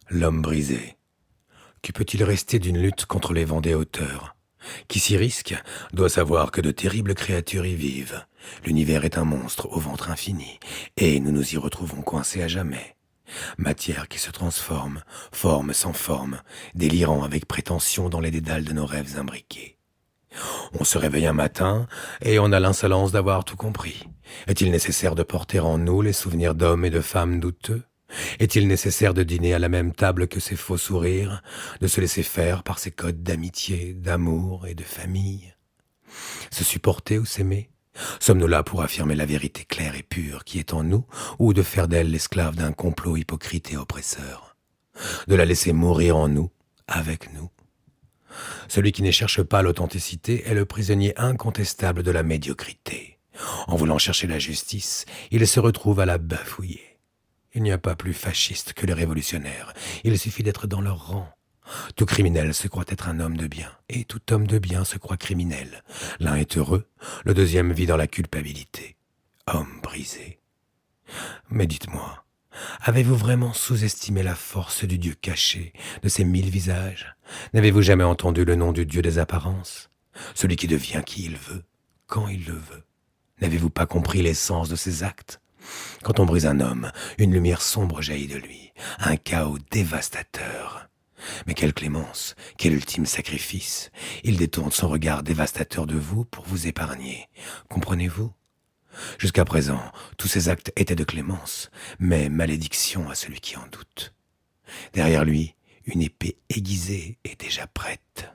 L'homme brisé. Que peut-il rester d'une lutte contre les vents des hauteurs? Qui s'y risque doit savoir que de terribles créatures y vivent. L'univers est un monstre au ventre infini, et nous nous y retrouvons coincés à jamais. Matière qui se transforme, forme sans forme, délirant avec prétention dans les dédales de nos rêves imbriqués. On se réveille un matin, et on a l'insolence d'avoir tout compris. Est-il nécessaire de porter en nous les souvenirs d'hommes et de femmes douteux? Est-il nécessaire de dîner à la même table que ces faux sourires, de se laisser faire par ces codes d'amitié, d'amour et de famille? Se supporter ou s'aimer? Sommes-nous là pour affirmer la vérité claire et pure qui est en nous, ou de faire d'elle l'esclave d'un complot hypocrite et oppresseur? De la laisser mourir en nous, avec nous? Celui qui ne cherche pas l'authenticité est le prisonnier incontestable de la médiocrité. En voulant chercher la justice, il se retrouve à la bafouiller. Il n'y a pas plus fasciste que les révolutionnaires. Il suffit d'être dans leur rang. Tout criminel se croit être un homme de bien, et tout homme de bien se croit criminel. L'un est heureux, le deuxième vit dans la culpabilité. Homme brisé. Mais dites-moi, avez-vous vraiment sous-estimé la force du Dieu caché, de ses 1000 visages? N'avez-vous jamais entendu le nom du Dieu des apparences? Celui qui devient qui il veut, quand il le veut. N'avez-vous pas compris l'essence de ses actes? Quand on brise un homme, une lumière sombre jaillit de lui, un chaos dévastateur. Mais quelle clémence, quel ultime sacrifice! Il détourne son regard dévastateur de vous pour vous épargner. Comprenez-vous? Jusqu'à présent, tous ces actes étaient de clémence, mais malédiction à celui qui en doute. Derrière lui, une épée aiguisée est déjà prête.